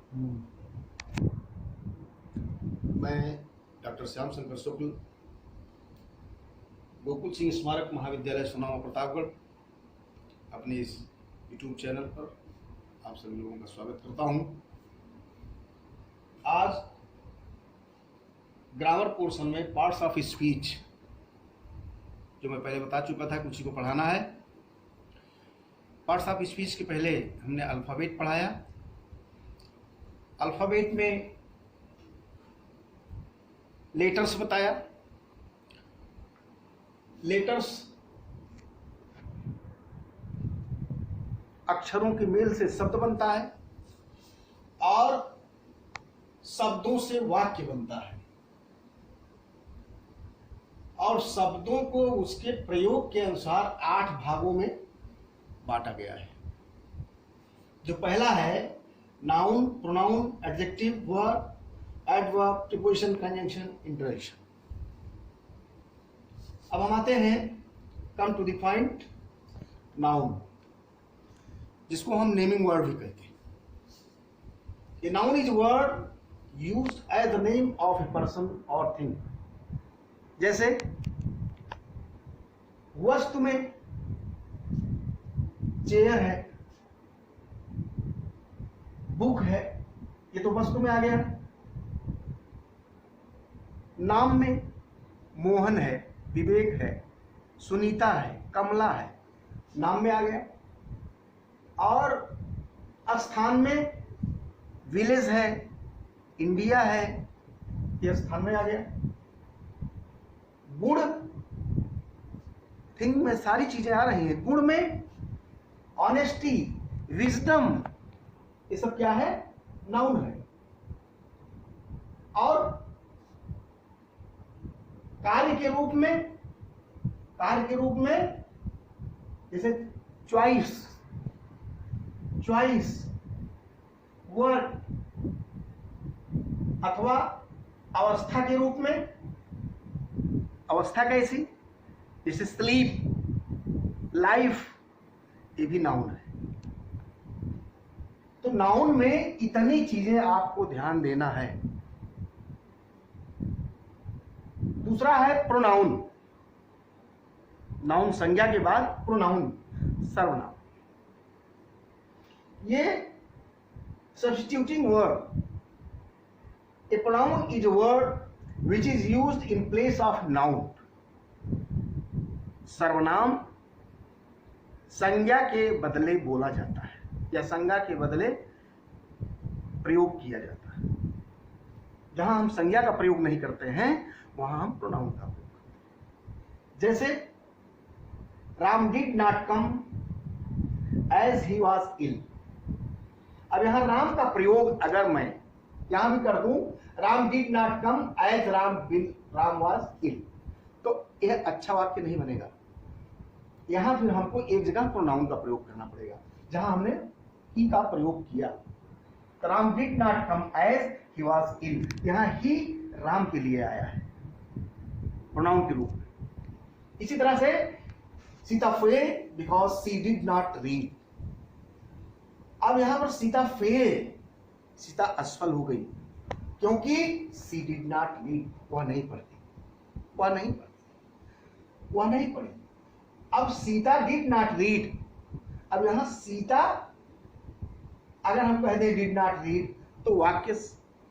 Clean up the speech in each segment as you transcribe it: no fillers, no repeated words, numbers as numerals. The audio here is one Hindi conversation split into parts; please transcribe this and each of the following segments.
मैं डॉक्टर श्याम शंकर शुक्ल, गोकुल सिंह स्मारक महाविद्यालय सुनामा प्रतापगढ़, अपने इस यूट्यूब चैनल पर आप सभी लोगों का स्वागत करता हूं। आज ग्रामर पोर्शन में पार्ट्स ऑफ स्पीच, जो मैं पहले बता चुका था कि उसी को पढ़ाना है। पार्ट्स ऑफ स्पीच के पहले हमने अल्फ़ाबेट पढ़ाया। अल्फ़ाबेट में लेटर्स बताया। लेटर्स अक्षरों के मेल से शब्द बनता है और शब्दों से वाक्य बनता है, और शब्दों को उसके प्रयोग के अनुसार 8 भागों में बांटा गया है। जो पहला है noun, pronoun, adjective, verb, adverb, preposition, conjunction, interjection. अब हम आते हैं come to the point, noun, जिसको हम नेमिंग वर्ड भी कहते हैं। A noun is word used as the name of a person और थिंग। जैसे वस्तु में चेयर है, बुक है, ये तो वस्तु में आ गया। नाम में मोहन है, विवेक है, सुनीता है, कमला है, नाम में आ गया। और स्थान में विलेज है, इंडिया है, ये स्थान में आ गया। गुण, थिंग में सारी चीजें आ रही हैं। गुण में ऑनेस्टी, विजडम, ये सब क्या है? नाउन है। और कार्य के रूप में जैसे चॉइस, वर्ड, अथवा अवस्था के रूप में, अवस्था कैसी, जैसे स्लीप, लाइफ, ये भी नाउन है। तो नाउन में इतनी चीजें आपको ध्यान देना है। दूसरा है प्रोनाउन। नाउन संज्ञा के बाद प्रोनाउन, सर्वनाम। ये substituting word. A pronoun is a word which is used in place of noun. सर्वनाम संज्ञा के बदले बोला जाता है या संज्ञा के बदले प्रयोग किया जाता है। जहां हम संज्ञा का प्रयोग नहीं करते हैं वहां हम प्रोनाउन का प्रयोग करते हैं। जैसे Ram did not come as he was ill. अब यहां राम का प्रयोग अगर मैं यहां भी कर दूं, Ram did not come as Ram was ill, तो यह अच्छा वाक्य नहीं बनेगा। यहां फिर हमको एक जगह प्रोनाउन का प्रयोग करना पड़ेगा जहां हमने ही का प्रयोग किया। Ram did not come as he was ill, यहां ही राम के लिए आया है प्रोनाउन के रूप में। इसी तरह से Sita failed because she did not read. अब यहां पर सीता फेल्ड, सीता असफल हो गई क्योंकि शी डिड नॉट रीड, वह नहीं पढ़ती। अब सीता डिड नॉट रीड। अब यहां सीता अगर हम कह दें डिड नॉट रीड तो वाक्य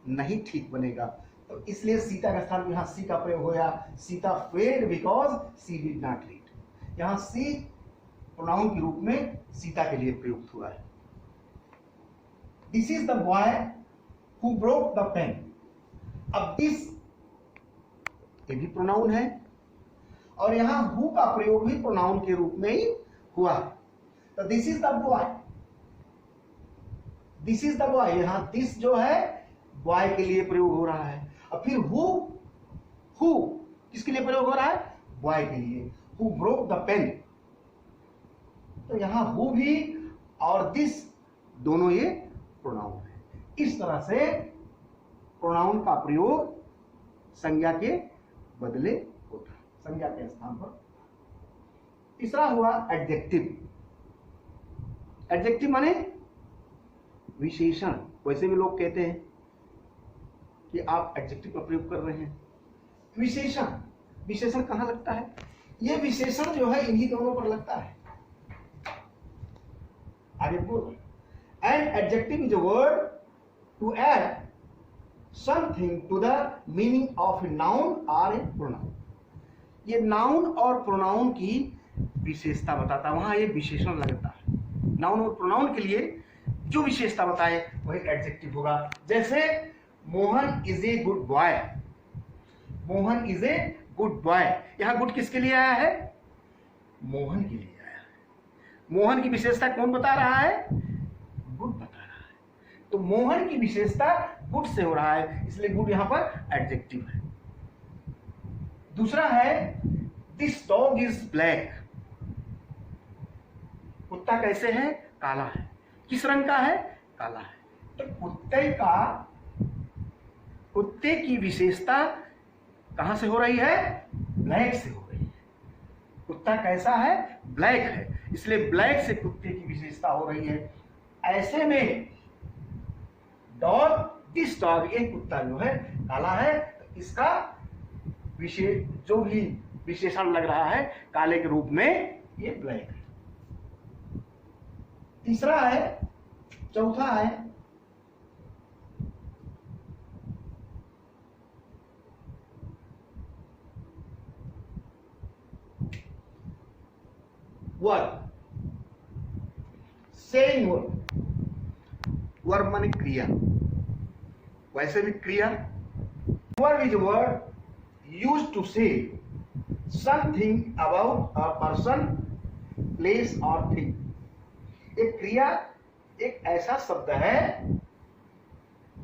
नहीं ठीक बनेगा। तो इसलिए सीता का स्थान यहां सी का प्रयोग होया। Sita failed because she did not read. यहां सी प्रोनाउन के रूप में सीता के लिए प्रयुक्त हुआ है। This is the boy who broke the pen. अब दिस ये भी प्रोनाउन है और यहां हु का प्रयोग भी प्रोनाउन के रूप में ही हुआ है। तो this is the boy, this is the boy, यहां दिस जो है बॉय के लिए प्रयोग हो रहा है। और फिर हु किसके लिए प्रयोग हो रहा है? बॉय के लिए। हु ब्रोक द पेन, तो यहां हु भी और दिस दोनों ये प्रोनाउन है। इस तरह से प्रोनाउन का प्रयोग संज्ञा के बदले होता है, संज्ञा के स्थान पर। तीसरा हुआ एडजेक्टिव। एडजेक्टिव माने विशेषण, वैसे भी लोग कहते हैं कि आप एडजेक्टिव का प्रयोग कर रहे हैं। विशेषण, विशेषण कहाँ लगता है? ये विशेषण जो है इन्हीं दोनों पर लगता है। आगे बोलो, an adjective is a word to add something to the meaning of a noun और ए प्रोनाउन। ये नाउन और प्रोनाउन की विशेषता बताता है, वहां ये विशेषण लगता है। नाउन और प्रोनाउन के लिए जो विशेषता बताए वही एडजेक्टिव होगा। जैसे Mohan is a good boy, Mohan is a good boy, यहां गुड किसके लिए आया है? मोहन के लिए आया है। मोहन की विशेषता कौन बता रहा है? गुड बता रहा है। तो मोहन की विशेषता गुड से हो रहा है, इसलिए गुड यहां पर एडजेक्टिव है। दूसरा है दिस डॉग इज ब्लैक, कुत्ता कैसे है? काला है। किस रंग का है? काला है। तो कुत्ते की विशेषता कहां से हो रही है? ब्लैक से हो रही है। कुत्ता कैसा है? ब्लैक है, इसलिए ब्लैक से कुत्ते की विशेषता हो रही है। ऐसे में डॉग, दिस डॉग, ये कुत्ता जो है काला है, तो इसका जो भी विशेषण लग रहा है काले के रूप में, ये ब्लैक है। तीसरा है, चौथा है वर्ब, सेइंग वर्ब। वर्ब माने क्रिया, वैसे भी क्रिया। Verb is word used to say something about a person, place और थिंग। एक क्रिया एक ऐसा शब्द है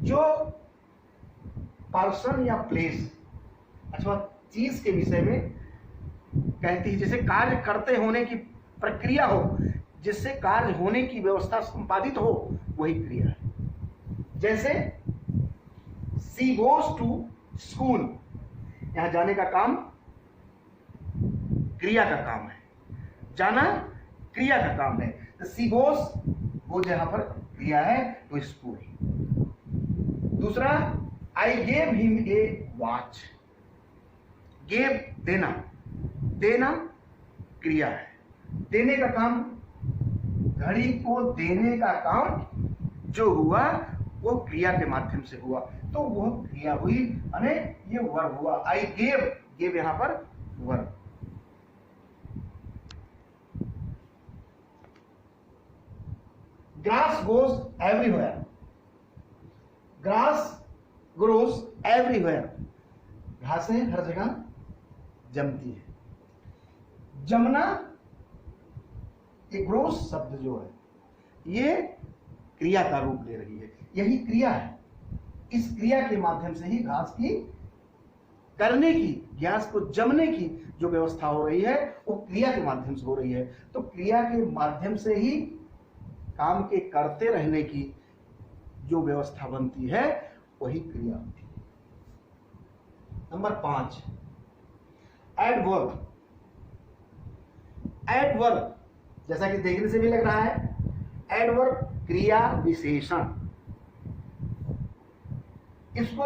जो पर्सन या प्लेस अथवा चीज के विषय में कहती है। जैसे कार्य करते होने की प्रक्रिया हो, जिससे कार्य होने की व्यवस्था संपादित हो, वही क्रिया है। जैसे शी गोज टू स्कूल, यहां जाने का काम क्रिया का काम है, जाना क्रिया का काम है। तो शी गोज, गोज यहां पर क्रिया है, तो स्कूल। दूसरा, I gave him a watch, gave देना, देना क्रिया है। देने का काम, घड़ी को देने का काम जो हुआ वो क्रिया के माध्यम से हुआ, तो वो क्रिया हुई, अने ये वर्ब हुआ। आई गेव, गेव यहां पर verb. Grass goes everywhere, grass grows everywhere, घासें हर जगह जमती है। जमना, एक ग्रोस शब्द जो है ये क्रिया का रूप ले रही है, यही क्रिया है। इस क्रिया के माध्यम से ही घास की करने की, घास को जमने की जो व्यवस्था हो रही है वो क्रिया के माध्यम से हो रही है। तो क्रिया के माध्यम से ही काम के करते रहने की जो व्यवस्था बनती है वही क्रिया होती है। Number 5, adverb. एडवर्ब जैसा कि देखने से भी लग रहा है, एडवर्ब क्रिया विशेषण, इसको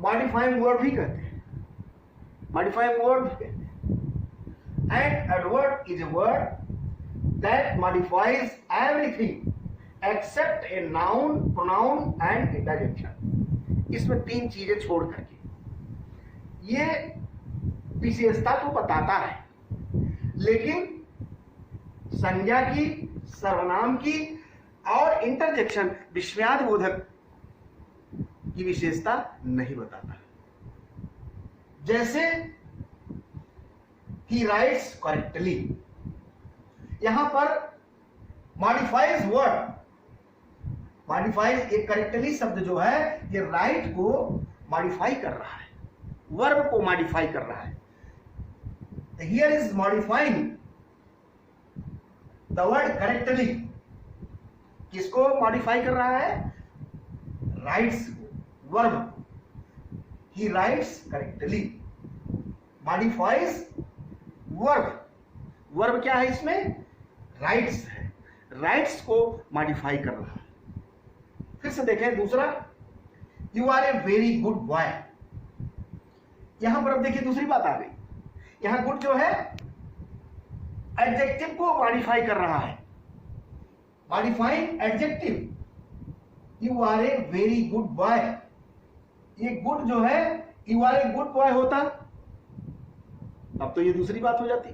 मॉडिफाइंग वर्ड भी कहते हैं, मॉडिफाइंग वर्ड भी कहते हैं। And adverb is a word that modifies everything except a noun, pronoun and interjection. इसमें 3 चीजें छोड़ करके ये विशेषता तो बताता है, लेकिन संज्ञा की, सर्वनाम की और इंटरजेक्शन, विस्मयादि बोधक की विशेषता नहीं बताता। जैसे ही राइट्स करेक्टली, यहां पर मॉडिफाइज वर्ड, मॉडिफाइज, एक करेक्टली शब्द जो है ये राइट को मॉडिफाई कर रहा है, वर्ब को मॉडिफाई कर रहा है। Here is modifying the word correctly, किसको मॉडिफाई कर रहा है? राइट्स को, वर्ब। ही राइट्स करेक्टली, मॉडिफाइज वर्ब। क्या है इसमें? राइट्स है, राइट्स को मॉडिफाई कर रहा है। से देखें दूसरा, you are a very good boy. यहां पर अब देखिए दूसरी बात आ गई, यहां गुड जो है एडजेक्टिव को मॉडिफाई कर रहा है, modifying adjective. You are a very good boy, ये गुड जो है you are a good boy होता, अब तो ये दूसरी बात हो जाती।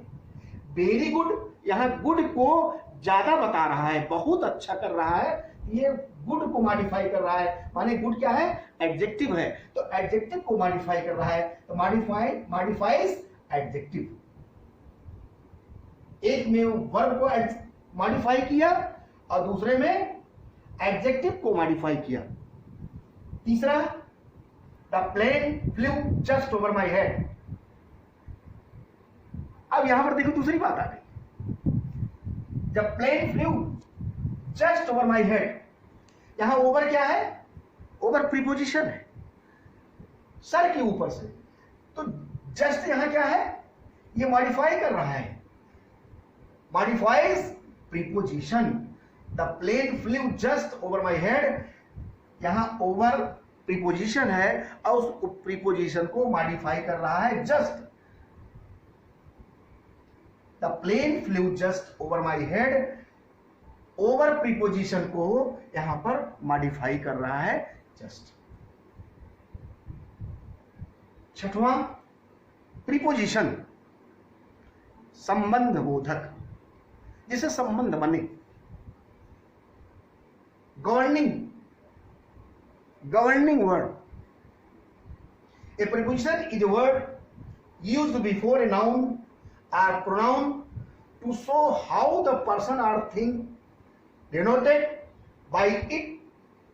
वेरी गुड, यहां गुड को ज्यादा बता रहा है, बहुत अच्छा कर रहा है, ये गुड को मॉडिफाई कर रहा है, माने गुड क्या है, एडजेक्टिव है, तो एडजेक्टिव को मॉडिफाई कर रहा है, तो मॉडिफाइज एडजेक्टिव। एक में वर्ब को मॉडिफाई किया और दूसरे में एडजेक्टिव को मॉडिफाई किया। तीसरा, the plane flew just over my head. अब यहां पर देखो दूसरी बात आ गई, the plane flew just over my head. यहां ओवर क्या है, ओवर प्रीपोजिशन है, सर के ऊपर से, तो जस्ट यहां क्या है, ये मॉडिफाई कर रहा है, modifies preposition. The plane flew just over my head, यहां ओवर प्रीपोजिशन है और उस प्रीपोजिशन को मॉडिफाई कर रहा है just. The plane flew just over my head, over preposition को यहां पर मॉडिफाई कर रहा है जस्ट। छठवां, प्रीपोजिशन संबंध बोधक, जिसे संबंध बने, governing word. A preposition is a word used before a noun or pronoun to show how the person or thing denoted by it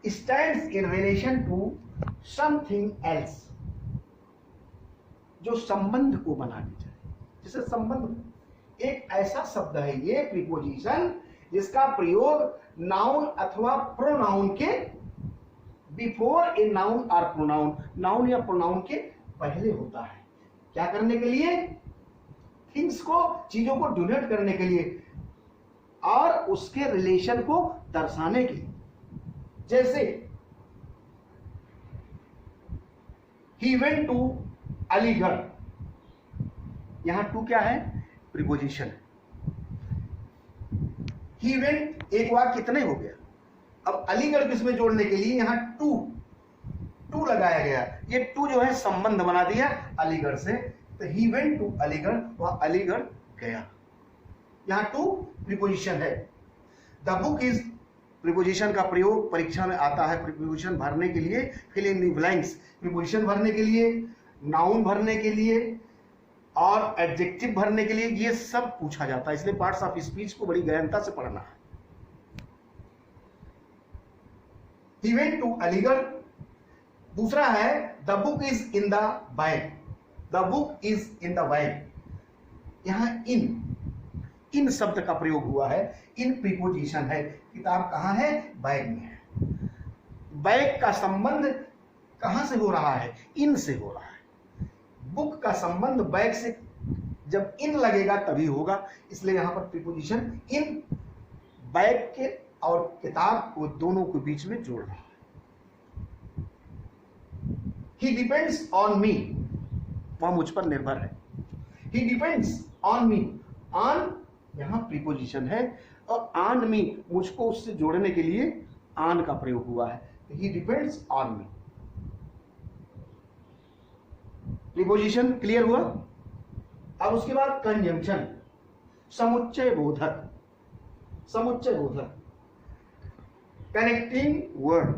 stands in relation to something else। जो संबंध को बनानी चाहिए, जिसे संबंध, एक ऐसा शब्द है ये प्रीपोजिशन जिसका प्रयोग नाउन अथवा प्रोनाउन के, बिफोर ए नाउन और प्रोनाउन, नाउन या प्रोनाउन के पहले होता है, क्या करने के लिए, थिंग्स को, चीजों को डिनोट करने के लिए और उसके रिलेशन को दर्शाने के लिए। जैसे ही वेंट टू अलीगढ़, यहां टू क्या है, प्रीपोजिशन। ही वेंट, एक वाक्य कितने हो गया, अब अलीगढ़ किसमें जोड़ने के लिए यहां टू लगाया गया, ये टू जो है संबंध बना दिया अलीगढ़ से, तो ही वेंट टू अलीगढ़, वह अलीगढ़ गया, यहां टू प्रीपोजिशन है। द बुक इज, प्रीपोजिशन का प्रयोग परीक्षा में आता है प्रीपोजिशन भरने के लिए, fill in the blanks, preposition भरने के लिए, नाउन भरने के लिए और एडजेक्टिव भरने के लिए, ये सब पूछा जाता है, इसलिए पार्ट्स ऑफ स्पीच को बड़ी गहनता से पढ़ना है। He went to Aligarh. दूसरा है the book is in the bag, the book is in the bag, यहां इन शब्द का प्रयोग हुआ है, इन प्रीपोजिशन है, किताब कहां है, बैग में है। बैग का संबंध कहां से हो रहा है, इन से हो रहा है। बुक का संबंध बैग से जब इन लगेगा तभी होगा, इसलिए यहां पर प्रीपोजिशन इन, बैग के और किताब को दोनों के बीच में जोड़ रहा है। He depends on me, वह मुझ पर निर्भर है। He depends on me, on यहां प्रीपोजिशन है और on me मुझको उससे जोड़ने के लिए on का प्रयोग हुआ है, He depends on me। Preposition clear हुआ। अब उसके बाद कंजंक्शन, समुच्चय बोधक, समुच्चय बोधक, कनेक्टिंग वर्ड,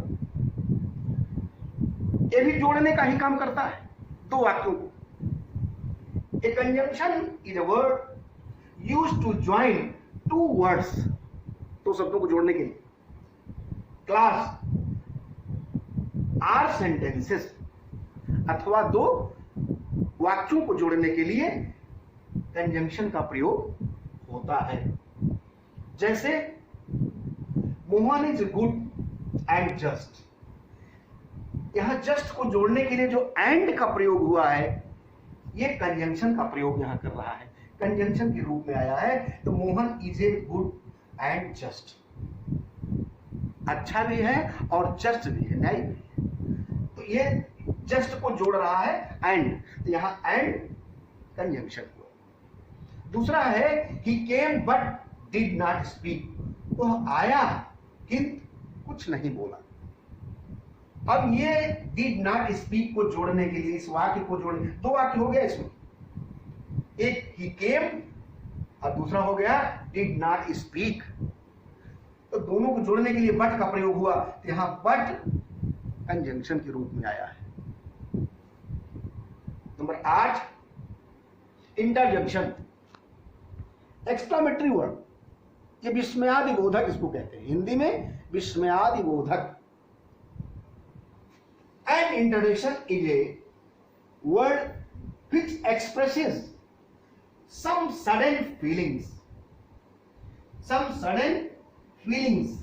ये भी जोड़ने का ही काम करता है दो वाक्यों को। A conjunction is a word used to join two words, दो शब्दों को जोड़ने के लिए, क्लास आर सेंटेंसेस, अथवा दो वाक्यों को जोड़ने के लिए कंजंक्शन का प्रयोग होता है। जैसे Mohan is good and just, यहां जस्ट को जोड़ने के लिए जो एंड का प्रयोग हुआ है, ये कंजंक्शन का प्रयोग यहां कर रहा है, कंजंक्शन के रूप में आया है, तो Mohan is a good and just. अच्छा भी है और जस्ट भी है, न्यायिक भी है। तो ये जस्ट को जोड़ रहा है एंड, तो यहां एंड कंजंक्शन हुआ। दूसरा है he came but did not speak, वह आया किंतु कुछ नहीं बोला। अब ये डिड नॉट स्पीक को जोड़ने के लिए, इस वाक्य को जोड़ने, दो वाक्य हो गया इसमें, एक ही केम और दूसरा हो गया डिड नॉट स्पीक। तो दोनों को जोड़ने के लिए बट का प्रयोग हुआ, तो यहां बट कंजंक्शन के रूप में आया है। नंबर 8, इंटरजंक्शन, एक्सक्लेमेटरी वर्ड, ये विस्मयादि बोधक इसको कहते हैं, हिंदी में विस्मयादि बोधक। An interjection is a word which expresses some sudden feelings, some sudden feelings.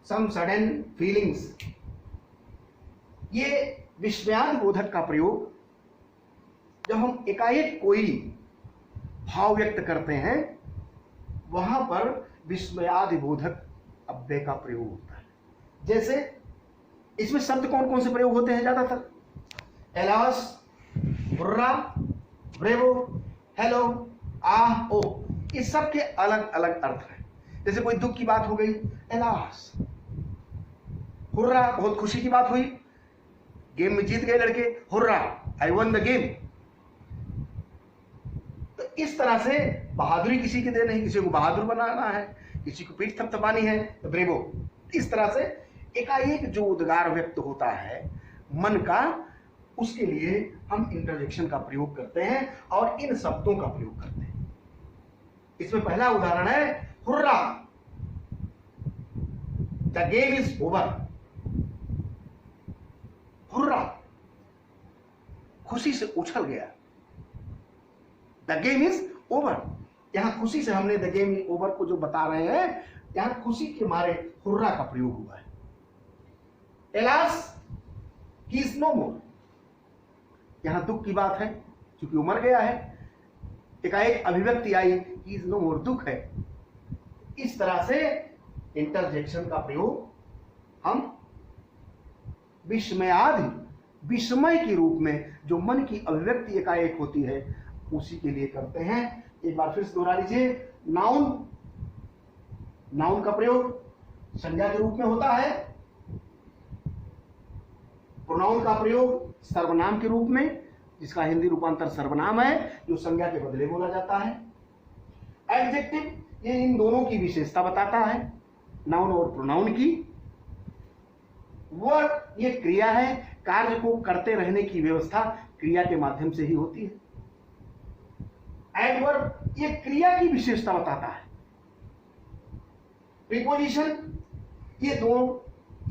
Some sudden feelings, ये विस्मयादि बोधक का प्रयोग जब हम एकाएक कोई भाव व्यक्त करते हैं वहां पर विस्मयादि बोधक अव्यय का प्रयोग होता है। जैसे इसमें शब्द कौन कौन से प्रयोग होते हैं ज्यादातर? एलास, हुर्रा, ब्रेवो, हेलो, आह, ओ, इस सब के अलग अलग अर्थ हैं। जैसे कोई दुख की बात हो गई, एलास, हुर्रा, बहुत खुशी की बात हुई, गेम में जीत गए लड़के, hurrah, I one the game. तो इस तरह से बहादुरी किसी के दे नहीं, किसी को बहादुर बनाना है, किसी को पीठ थपथपानी है तो ब्रेवो। इस तरह से एकाएक जो उद्गार व्यक्त होता है मन का, उसके लिए हम इंटरजेक्शन का प्रयोग करते हैं और इन शब्दों का प्रयोग करते हैं। इसमें पहला उदाहरण है hurrah, the game is over. Hurrah, खुशी से उछल गया, द गेम इज ओवर। यहां खुशी से हमने द गेम इज ओवर को जो बता रहे हैं, यहां खुशी के मारे हुर्रा का प्रयोग हुआ है। एलास, ही इज नो मोर, यहां दुख की बात है, क्योंकि वो मर गया है, एकाएक अभिव्यक्ति आई, ही इज नो मोर, दुख है। इस तरह से इंटरजेक्शन का प्रयोग हम विस्मयादि, विस्मय के रूप में जो मन की अभिव्यक्ति एकाएक होती है उसी के लिए करते हैं। एक बार फिर से दोहरा लीजिए, नाउन, नाउन का प्रयोग संज्ञा के रूप में होता है, प्रोनाउन का प्रयोग सर्वनाम के रूप में, जिसका हिंदी रूपांतर सर्वनाम है, जो संज्ञा के बदले बोला जाता है। एडजेक्टिव, ये इन दोनों की विशेषता बताता है, नाउन और प्रोनाउन की। वर्ड, ये क्रिया है, कार्य को करते रहने की व्यवस्था क्रिया के माध्यम से ही होती है। एडवर्ब, ये क्रिया की विशेषता बताता है। प्रीपोजिशन, ये दोनों,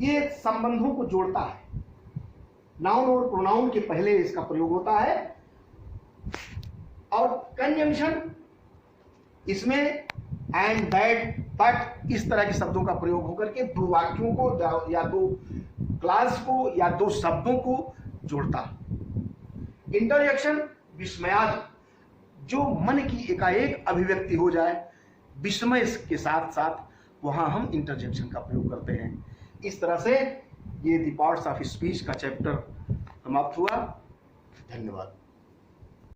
ये संबंधों को जोड़ता है। नाउन और प्रोनाउन के पहले इसका प्रयोग होता है। और कंजंक्शन, इसमें एंड, दैट, बट, इस तरह के शब्दों का प्रयोग होकर के दो वाक्यों को या दो क्लास को या दो शब्दों को जोड़ता है। इंटरजेक्शन, विस्मयादि, जो मन की एकाएक अभिव्यक्ति हो जाए विस्मय के साथ साथ, वहां हम इंटरजेक्शन का प्रयोग करते हैं। इस तरह से ये द पार्ट्स ऑफ स्पीच का चैप्टर समाप्त हुआ। धन्यवाद।